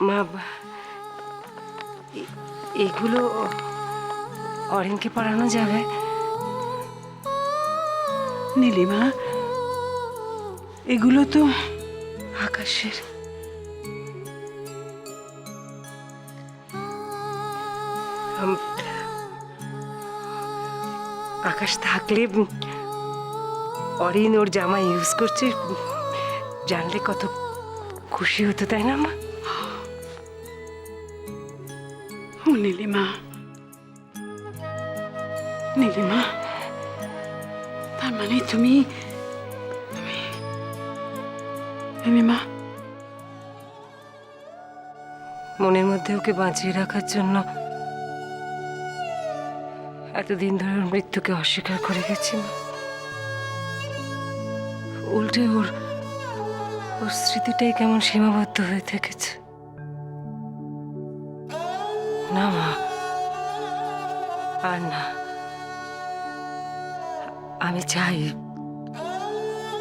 মা, এগুলো অরিনকে পড়ানো যাবে? নীলিমা, এগুলো তো আকাশের। আকাশ থাকলে অরিন ওর জামা ইউজ করছে জানলে কত খুশি হতো, তাই না মা? ও নীলিমা, নীলিমা, তার মানে তুমি নীলিমা মনের মধ্যে ওকে বাঁচিয়ে রাখার জন্য এতদিন ধরে ওর মৃত্যুকে অস্বীকার করে গেছি মা। উল্টে ওর স্মৃতিটাই কেমন সীমাবদ্ধ হয়ে থেকেছে। না মা, আর না। আমি চাই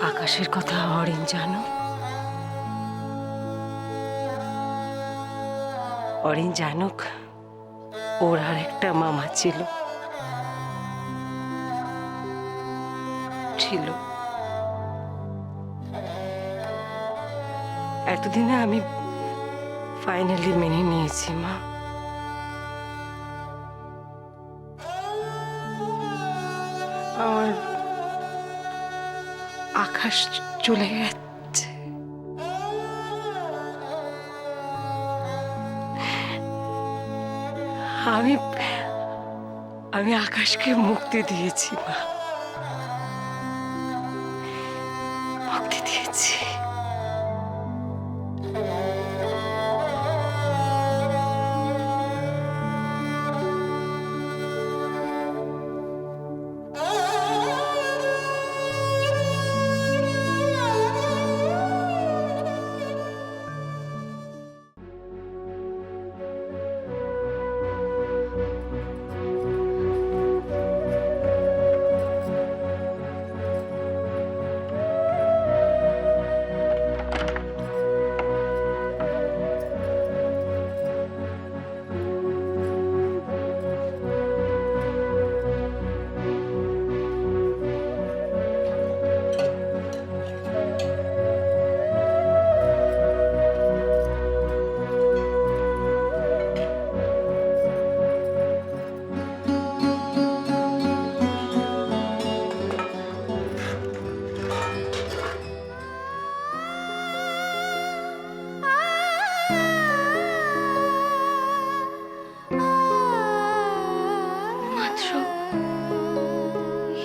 আকাশের কথা অরিন জানো। অরিন জানুক ওর আর একটা মামা ছিল। এতদিনে আমি ফাইনালি মেনে নিয়েছি মা। আমার আকাশ চলে যাচ্ছে। আমি আকাশকে মুক্তি দিয়েছি মা, মুক্তি দিয়েছি।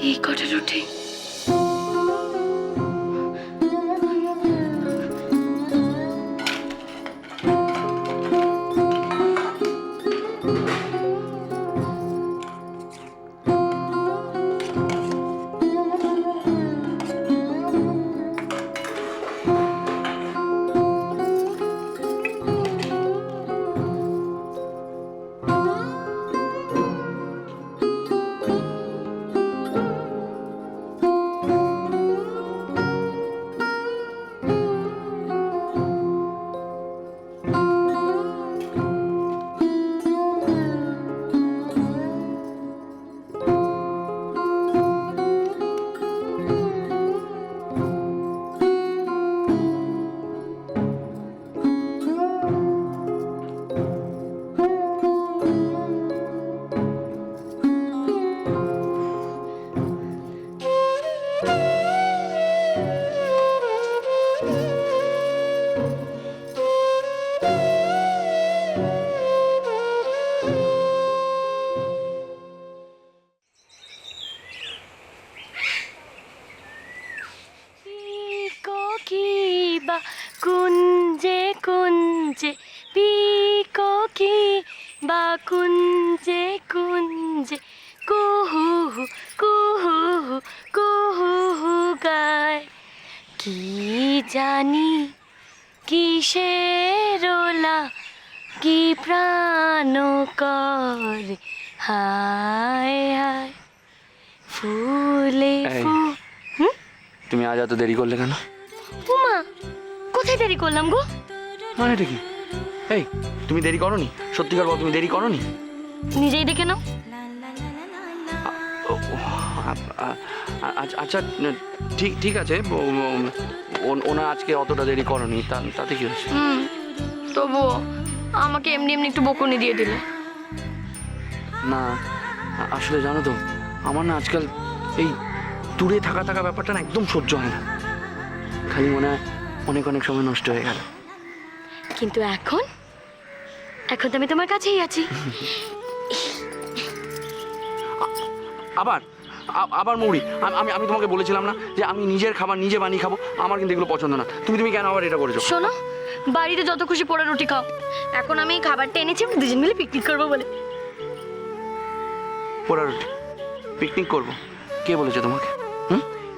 এই কটা রুটি কুঞ্জে কুঞ্জে পিককি বা কুঞ্জে কুঞ্জে কুহু কুহু কুহু গায়। কি জানি কিসের ওলা কি প্রাণ করে হায় হায় ফুলে তুমি আজ এত দেরি করলে কেন? উমা, কোথায় দেরি করলাম গো? মানে কি? এই তুমি দেরি করনি? সত্যিকার বল, তুমি দেরি করনি? নিজেই দেখে নাও। আচ্ছা ঠিক ঠিক আছে, ওনা আজকে অতটা দেরি করনি, তাতে কি হয়েছে? তবুও আমাকে এমনি এমনি একটু বকুনি দিয়ে দিলে। না আসলে জানো তো, আমার না আজকাল এই দূরে থাকা ব্যাপারটা না একদম সহ্য হয় না। খালি মনে হয় অনেক অনেক সময় নষ্ট হয়ে গেল। কিন্তু এখন এখন তো আমি তোমার কাছেই আছি। আবার আবার মৌরি, আমি আমি তোমাকে বলেছিলাম না যে আমি নিজের খাবার নিজে বানিয়ে খাবো? আমার কিন্তু এগুলো পছন্দ না। তুমি কেন আবার এটা করেছো? শোনো, বাড়িতে যত খুশি পোড়া রুটি খাও, এখন আমি এই খাবারটা এনেছি আমরা দুজন মিলে পিকনিক করবো বলে। পোড়া রুটি পিকনিক করবো? কে বলেছে তোমাকে?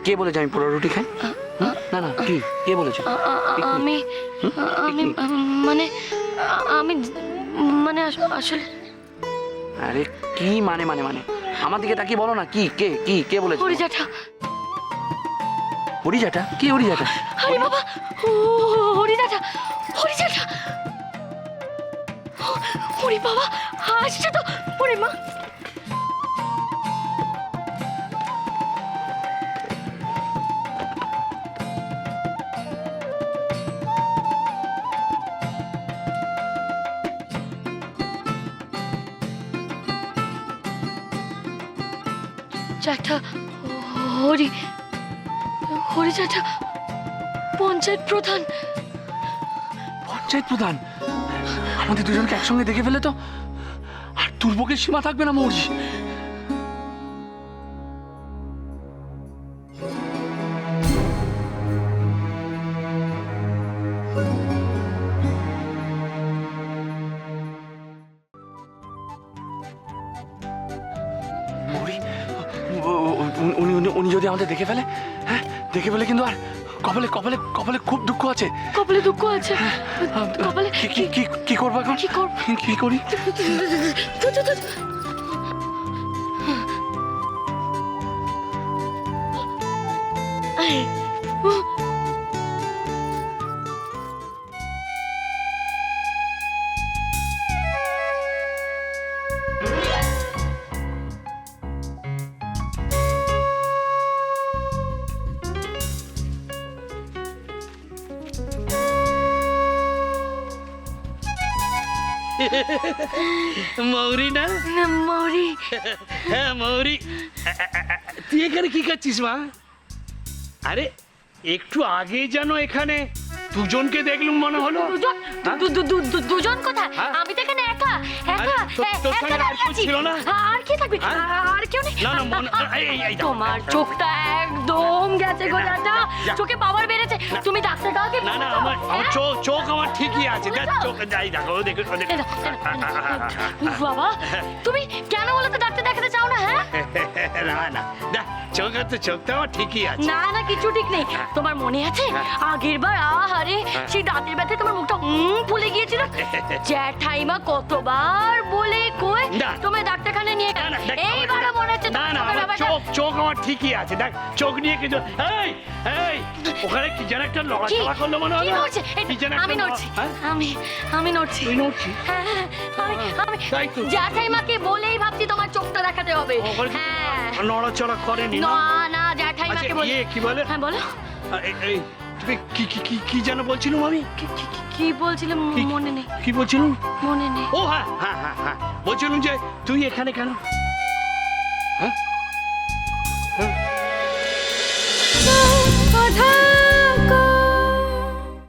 কে বলেছে আমি পোড়া রুটি খাই? না না, কি কে বলেছে? আমি আমি মানে আমি মানে আসলে আরে কি মানে মানে মানে আমার দিকে তাকিয়ে বলো না, কি কে বলেছে? হরিজাটা। হরিজাটা? কি হরিজাটা? আরে বাবা, হরিজাটা হরিজাটা। ওরে বাবা, আসছে তো। ওরে মা, জ্যাঠা হরিজাটা পঞ্চায়েত প্রধান। পঞ্চায়েত প্রধান আমাদের দুজনকে একসঙ্গে দেখে ফেলে তো আর দুর্ভোগের সীমা থাকবে না মৌরি। মৌরি, উনি যদি আমাদের দেখে ফেলে, হ্যাঁ দেখে ফেলে কিন্তু আর কপালে কপালে কপালে খুব দুঃখ আছে। কপালে দুঃখ আছে? কপালে কি করবো এখন? কি করব? কি করি? মৌরি না? মৌরি। হ্যাঁ মৌরি, তুই এখানে কি করছিস মা? আরে একটু আগে যেন এখানে দুজনকে দেখলুম মনে হলো। দুজন কোথায়? হ্যাঁ? আমি তো এখানে একা একা তোর সঙ্গে আর কেউ ছিল না? আর কি থাকবে? হ্যাঁ? আর কেউ নেই? না, না, এই দাও। তোমার চোখটা একদম গেছে গো জ্যাঠা, চোখে পাওয়ার বেড়েছে। তুমি ডাক্তার কাউকে না না, আমার চোখ আমার ঠিকই আছে। দেখ চোখ, যাই দেখো দেখো। বাবা, তুমি কেন বলো তো ডাক্তার দেখাতে চাও না? হ্যাঁ না না, দেখ চোখটা আমার ঠিকই আছে। না না, কিছু ঠিক নেই। তোমার মনে আছে আগের বার আহারে সেই দাঁতের ব্যথায় তোমার মুখটা ফুলে গিয়েছিল? জ্যাঠাইমা কতবার বলে কই না। তোমায় ডাক্তারখানে নিয়ে গেল। এইবারও মনে হচ্ছে না না, আমার চোখ আমার ঠিকই আছে। দেখ চোখ নিয়ে কিছু। এই এই, ওখানে কি যেন একটা লড়াচড়া করলো মনে হলো। আমি নড়ছি, আমি নড়ছি। তুই নড়ছিস? হ্যাঁ, আমি তাই তো। জ্যাঠাইমাকে বলেই ভাবছি তোমার চোখটা দেখাতে হবে। হ্যাঁ, নড়াচড়া করেনি না না, জ্যাঠাইমাকে বলে। কি বলে? হ্যাঁ বলো। এই তুমি কি যেন বলছিলাম আমি? কি বলছিলাম মনে নেই। কি বলছিলাম? মনে নেই। ও হ্যাঁ, বলছিলাম যে তুই এখানে কেন? হ্যাঁ